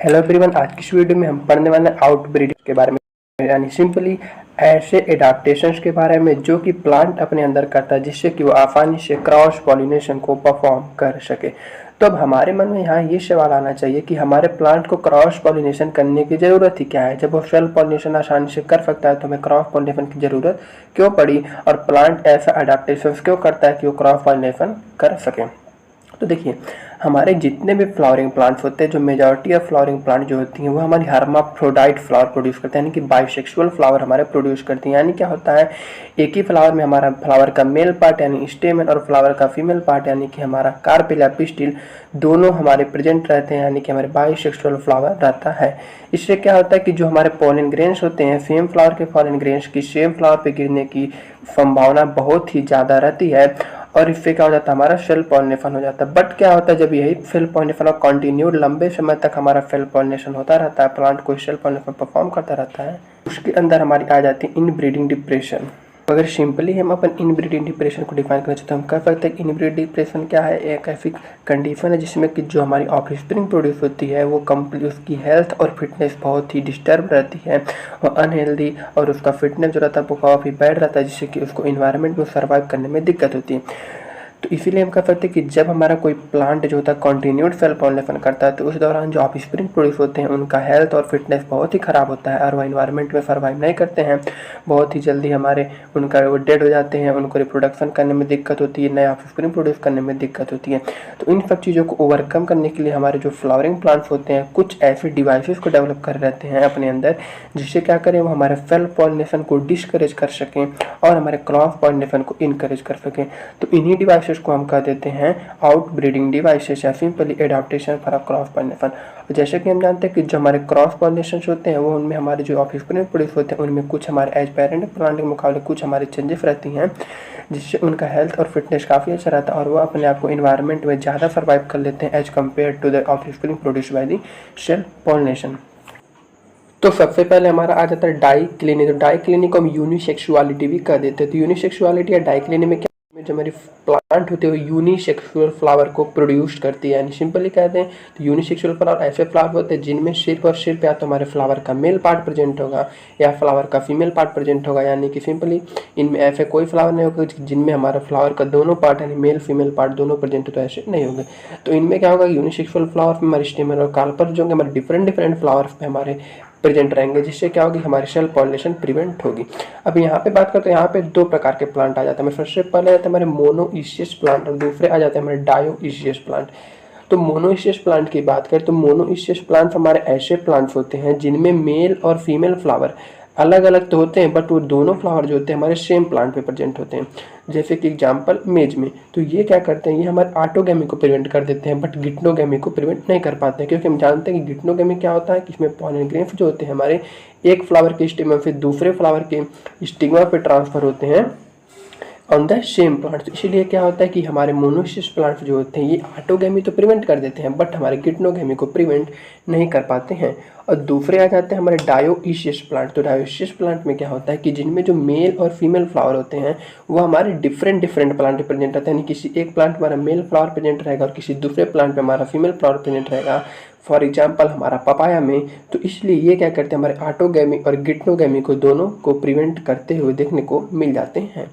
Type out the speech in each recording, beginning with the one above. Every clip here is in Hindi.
हेलो एवरीवन, आज की इस वीडियो में हम पढ़ने वाले हैं आउटब्रीडिंग के बारे में, यानी सिंपली ऐसे एडाप्टेशंस के बारे में जो कि प्लांट अपने अंदर करता है जिससे कि वो आसानी से क्रॉस पॉलिनेशन को परफॉर्म कर सके। तो अब हमारे मन में यहाँ ये सवाल आना चाहिए कि हमारे प्लांट को क्रॉस पॉलिनेशन करने की ज़रूरत ही क्या है। जब वो सेल्फ पॉलिनेशन आसानी से कर सकता है तो हमें क्रॉस पॉलिनेशन की ज़रूरत क्यों पड़ी, और प्लांट ऐसा एडाप्टेशन क्यों करता है कि वो क्रॉस पॉलिनेशन कर सके। तो देखिए, हमारे जितने भी फ्लावरिंग प्लांट्स होते हैं, जो मेजॉरिटी ऑफ फ्लावरिंग प्लांट जो होती हैं वो हमारी हर्माफ्रोडाइट फ्लावर प्रोड्यूस करते हैं, यानी कि बाइसेक्सुअल फ्लावर हमारे प्रोड्यूस करती हैं। यानी क्या होता है, एक ही फ्लावर में हमारा फ्लावर का मेल पार्ट यानी स्टेमन और फ्लावर का फीमेल पार्ट यानी कि हमारा कार्पेल या पिस्टिल दोनों हमारे प्रेजेंट रहते हैं, यानी कि हमारे बाइसेक्सुअल फ्लावर रहता है। इससे क्या होता है कि जो हमारे पॉलन ग्रेन्स होते हैं, सेम फ्लावर के पॉलन ग्रेन्स की सेम फ्लावर पे गिरने की संभावना बहुत ही ज़्यादा रहती है, और इससे क्या हो जाता है, हमारा सेल्फ पॉलिनेशन हो जाता है। बट क्या होता है, जब यही सेल्फ पॉलिनेशन और कंटिन्यूड लंबे समय तक हमारा सेल्फ पॉलिनेशन होता रहता है, प्लांट कोई सेल्फ पॉलिनेशन परफॉर्म करता रहता है, उसके अंदर हमारी आ जाती है इनब्रीडिंग डिप्रेशन। अगर सिंपली हम अपन इनब्रीडिंग डिप्रेशन को डिफाइन करना चाहते हैं, हम कह सकते हैं कि इनब्रीडिंग डिप्रेशन क्या है, एक ऐसी कंडीशन है जिसमें कि जो हमारी ऑफस्प्रिंग प्रोड्यूस होती है वो कंप्लीट उसकी हेल्थ और फिटनेस बहुत ही डिस्टर्ब रहती है, वो अनहेल्दी, और उसका फिटनेस जो रहता है वो काफ़ी बैड रहता है, जिससे कि उसको इन्वायरमेंट में सर्वाइव करने में दिक्कत होती है। तो इसीलिए हम कह सकते हैं कि जब हमारा कोई प्लांट जो होता है कंटिन्यूड सेल्फ पॉलिनेशन करता है तो उस दौरान जो ऑफस्प्रिंग प्रोड्यूस होते हैं उनका हेल्थ और फिटनेस बहुत ही ख़राब होता है, और वह इन्वायरमेंट में सर्वाइव नहीं करते हैं, बहुत ही जल्दी हमारे उनका वो डेड हो जाते हैं, उनको रिप्रोडक्शन करने में दिक्कत होती है, नया ऑफस्प्रिंग प्रोड्यूस करने में दिक्कत होती है। तो इन सब चीज़ों को ओवरकम करने के लिए हमारे जो फ्लावरिंग प्लांट्स होते हैं कुछ ऐसे डिवाइसेस को डेवलप कर रहते हैं अपने अंदर, जिससे क्या करें, वो हमारे सेल्फ पॉलिनेशन को डिस्करेज कर सकें और हमारे क्रॉस पॉलिनेशन को इनकरेज कर सकें। तो इन्हीं डिवाइसेस को हम कह देते हैं आउटब्रीडिंग डिवाइसेस या simply adaptation for cross pollination. जैसे कि हम जानते हैं कि जो हमारे क्रॉस पॉलिनेशन होते हैं वो उनमें हमारे जो ऑफस्प्रिंग प्रोड्यूस होते हैं उनमें कुछ हमारे एज पेरेंट प्लांट के मुकाबले कुछ हमारी चेंजेस रहती हैं, जिससे उनका हेल्थ और फिटनेस काफ़ी अच्छा रहता है और वो अपने आप को इन्वायरमेंट में ज़्यादा सर्वाइव कर लेते हैं as compared to the offspring produce by the self pollination. तो सबसे पहले हमारा आ जाता है डाइक्लिनी। तो डाइक्लिनी को हम यूनिसेक्सुअलिटी भी कह देते हैं। तो यूनिसेक्सुअलिटी या डाइक्लिनी में क्या, जो हमारी प्लांट होते हैं वो यूनिसेक्सुअल फ्लावर को प्रोड्यूस करती है, यानी सिंपली कहते हैं तो यूनिसेक्सुअल फ्लावर ऐसे फ्लावर होते हैं जिनमें सिर्फ और सिर्फ या तो हमारे फ्लावर का मेल पार्ट प्रेजेंट होगा या फ्लावर का फीमेल पार्ट प्रेजेंट होगा, यानी कि सिंपली इनमें ऐसे कोई फ्लावर नहीं होगा जिनमें हमारा फ्लावर का दोनों पार्ट यानी मेल फीमेल पार्ट दोनों प्रेजेंट हो, तो ऐसे नहीं होंगे। तो इनमें क्या होगा, यूनिसेक्सुअल फ्लावर में हमारे स्टेमन और कार्पेल जो होंगे हमारे डिफरेंट डिफरेंट फ्लावर्स पे हमारे प्रेजेंट रहेंगे, जिससे क्या होगी, हमारी सेल्फ पॉलिनेशन प्रिवेंट होगी। अब यहाँ पे बात करते हैं, यहाँ पे दो प्रकार के प्लांट आ जाते हैं। सबसे पहले आते हैं हमारे मोनोइशियस प्लांट और दूसरे आ जाते हैं हमारे डायोइशियस प्लांट। तो मोनोइशियस प्लांट की बात करें तो मोनोइशियस प्लांट हमारे ऐसे प्लांट्स होते हैं जिनमें मेल और फीमेल फ्लावर अलग अलग तो होते हैं, बट वो दोनों फ्लावर जो होते हैं हमारे सेम प्लांट पे प्रेजेंट होते हैं। जैसे कि एग्जांपल मेज में, तो ये क्या करते हैं, ये हमारे ऑटोगैमी को प्रिवेंट कर देते हैं, बट गिट्नोगैमी को प्रिवेंट नहीं कर पाते हैं, क्योंकि हम जानते हैं कि गिट्नोगैमी क्या होता है कि इसमें पॉलन ग्रेन्स जो होते हैं हमारे एक फ्लावर के स्टिग्मा से दूसरे फ्लावर के स्टिग्मा पे ट्रांसफर होते हैं ऑन द सेम प्लांट। तो इसीलिए क्या होता है कि हमारे मोनोसिस प्लांट जो होते हैं ये ऑटोगैमी तो प्रिवेंट कर देते हैं, बट हमारे गिट्नोगैमी को प्रिवेंट नहीं कर पाते हैं। और दूसरे आ जाते हैं हमारे डायोइशियस प्लांट। तो डायोइशियस प्लांट में क्या होता है कि जिनमें जो मेल और फीमेल फ्लावर होते हैं वो हमारे डिफरेंट डिफरेंट प्लांट प्रेजेंट रहते हैं, यानी किसी एक प्लांट में हमारा मेल फ्लावर प्रेजेंट रहेगा और किसी दूसरे प्लांट में हमारा फीमेल फ्लावर प्रेजेंट रहेगा, फॉर एग्जाम्पल हमारा पपाया में। तो इसलिए ये क्या करते हैं, हमारे ऑटोगैमी और गिट्नोगैमी को दोनों को प्रिवेंट करते हुए देखने को मिल जाते हैं।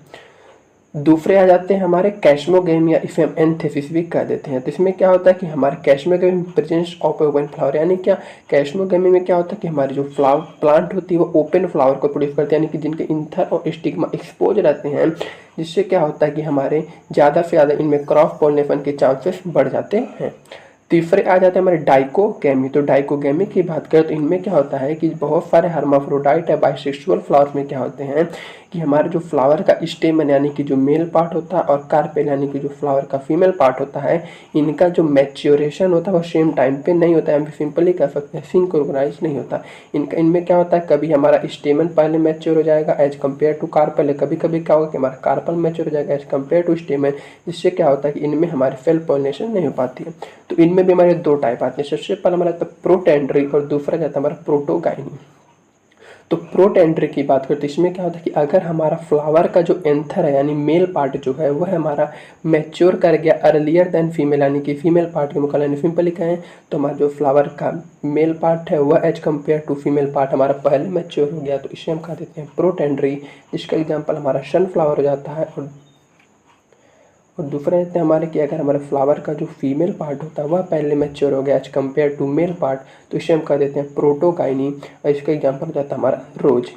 दूसरे आ जाते हैं हमारे कैस्मोगैमी या इसे हम एंथेसिस भी कह देते हैं। तो इसमें क्या होता है कि हमारे कैस्मोगैमी प्रेजेंस ऑफ ओपन फ्लावर, यानी क्या, कैस्मोगैमी में क्या होता है कि हमारी जो फ्लावर प्लांट होती है वो ओपन फ्लावर को प्रोड्यूस करते हैं, यानी कि जिनके इंथर और स्टिग्मा एक्सपोज रहते हैं, जिससे क्या होता है कि हमारे ज़्यादा से ज़्यादा इनमें क्रॉस पॉलिनेशन के चांसेस बढ़ जाते हैं। तीसरे आ जाते हैं हमारे डाइकोगैमी। तो डाइकोगैमी की बात करें तो इनमें क्या होता है कि बहुत सारे हर्माफ्रोडाइट या बाइसेक्सुअल फ्लावर्स में क्या होते हैं कि हमारे जो फ्लावर का स्टेमन यानी कि जो मेल पार्ट होता है और कार्पेल यानी कि जो फ्लावर का फीमेल पार्ट होता है, इनका जो मैच्योरेशन होता है वो सेम टाइम पे नहीं होता है, हम सिंपली कह सकते हैं सिंक्रोनाइज नहीं होता। इनमें क्या होता है, कभी हमारा स्टेमन पहले मैच्योर हो जाएगा एज कम्पेयर टू कार्पेल, कभी कभी क्या होगा कि हमारा कार्पेल मैच्योर हो जाएगा एज कम्पेयर टू स्टेमन, जिससे क्या होता है कि इनमें हमारी सेल्फ पॉलिनेशन नहीं हो पाती है। तो इनमें भी हमारे दो टाइप आते हैं। सबसे पहले हमारा आता है प्रोटेंड्री और दूसरा जाता है हमारा प्रोटोगाइनी। तो प्रोटेंड्री की बात करते हैं, इसमें क्या होता है कि अगर हमारा फ्लावर का जो एंथर है यानी मेल पार्ट जो है वह हमारा मैच्योर कर गया अर्लियर देन फीमेल, यानी कि फीमेल पार्ट के मुकाबले सिंपली कहें तो हमारा जो फ्लावर का मेल पार्ट है वह as compared to female part हमारा पहले मैच्योर हो गया, तो इसे हम कह देते हैं प्रोटेंड्री, जिसका एग्जाम्पल हमारा सनफ्लावर हो जाता है। और दूसरा रहते हैं हमारे कि अगर हमारे फ्लावर का जो फीमेल पार्ट होता है वह पहले मैच्योर हो गया as compared to male part, तो इसे हम कह देते हैं प्रोटोकाइनी, और इसका एग्जाम्पल हो जाता है हमारा रोज।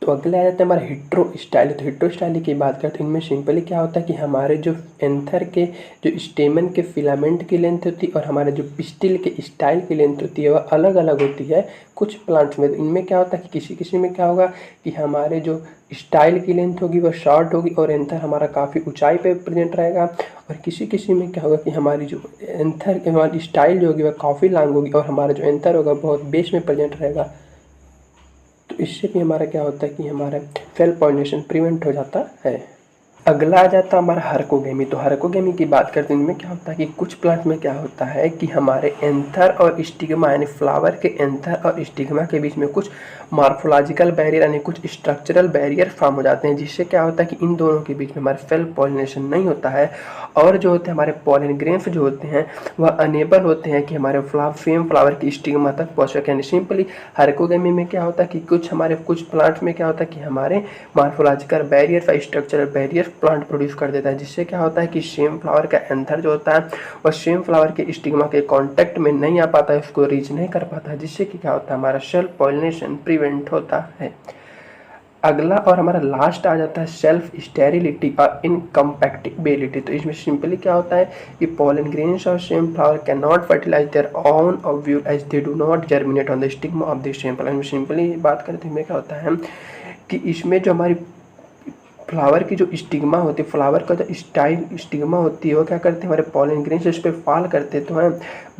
तो अगले आ जाते हैं हमारा हिट्रोस्टाइली। तो हिट्रोस्टाइली की बात करते हैं, इनमें सिंपली क्या होता है कि हमारे जो एंथर के जो स्टेमन के फिलामेंट की लेंथ होती है और हमारे जो पिस्टिल के स्टाइल की लेंथ होती है वह अलग अलग होती है कुछ प्लांट्स में। तो इनमें क्या होता है कि किसी किसी में क्या होगा कि हमारे जो स्टाइल की लेंथ होगी वह शॉर्ट होगी और एंथर हमारा काफ़ी ऊंचाई पे प्रेजेंट रहेगा, और किसी किसी में क्या होगा कि हमारी जो एंथर हमारी स्टाइल जो होगी वह काफ़ी लॉन्ग होगी और हमारा जो एंथर होगा बहुत बेस में प्रेजेंट रहेगा। तो इससे भी हमारा क्या होता है कि हमारा सेल्फ पॉलिनेशन प्रिवेंट हो जाता है। अगला आ जाता है हमारा हर्कोगेमी। तो हर्कोगेमी की बात करते हैं, इनमें क्या होता है कि कुछ प्लांट में क्या होता है कि हमारे एंथर और स्टिग्मा यानी फ्लावर के एंथर और स्टिग्मा के बीच में कुछ मॉर्फोलॉजिकल बैरियर यानी कुछ स्ट्रक्चरल बैरियर फॉर्म हो जाते हैं, जिससे क्या होता है कि इन दोनों के बीच में हमारे सेल्फ पॉलिनेशन नहीं होता है, और जो होते हैं हमारे पॉलिन ग्रेन्स जो होते हैं वह अनेबल होते हैं कि हमारे फेम फ्लावर की स्टिग्मा तक पहुँच सके। यानी सिंपली हर्कोगेमी में क्या होता है कि कुछ प्लांट्स में क्या होता है कि हमारे मॉर्फोलॉजिकल बैरियर या स्ट्रक्चरल बैरियर प्लांट प्रोड्यूस कर देता है, जिससे क्या होता है कि सेम फ्लावर का एंथर जो होता है वह सेम फ्लावर के स्टिग्मा के कांटेक्ट में नहीं आ पाता है, उसको रीच नहीं कर पाता है, जिससे कि क्या होता है हमारा सेल्फ पॉलिनेशन प्रिवेंट होता है। अगला और हमारा लास्ट आ जाता है सेल्फ स्टेरिलिटी और इनकम्पैटिबिलिटी। तो इसमें सिंपली क्या होता है कि पॉलन ग्रेन्स और same flower can not fertilize their own ovule as they do not germinate on the stigma of the same flower. Simply बात करते हैं क्या होता है कि इसमें जो हमारी फ्लावर की जो स्टिग्मा होती है, फ्लावर का जो स्टिग्मा होती है वो क्या करते हैं हमारे पॉलन ग्रेन्स इस पर फॉल करते तो हैं,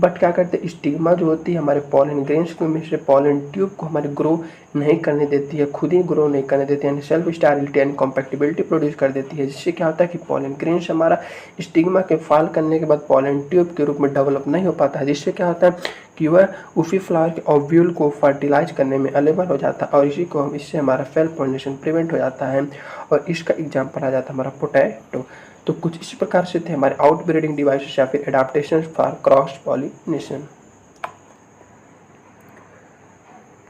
बट क्या करते हैं स्टिग्मा जो होती है हमारे पॉलन ग्रेन्स को में से पॉलन ट्यूब को हमारे ग्रो नहीं करने देती है, खुद ही ग्रो नहीं करने देती है, यानी सेल्फ स्टेरिलिटी एंड कॉम्पैक्टिबिलिटी प्रोड्यूस कर देती है, जिससे क्या होता है कि पॉलन ग्रेन्स हमारा स्टिग्मा के फॉल करने के बाद पॉलन ट्यूब के रूप में डेवलप नहीं हो पाता है, जिससे क्या होता है कि वह उसी फ्लावर के ओव्यूल को फर्टिलाइज करने में अनेबल हो जाता है, और इसी को हम इससे हमारा सेल्फ पॉलिनेशन प्रिवेंट हो जाता है। और इसका एग्जाम्पल आ जाता है हमारा पोटैटो। तो कुछ इस प्रकार से थे हमारे आउटब्रीडिंग डिवाइसेस या फिर एडाप्टेशन फॉर क्रॉस पॉलिनेशन।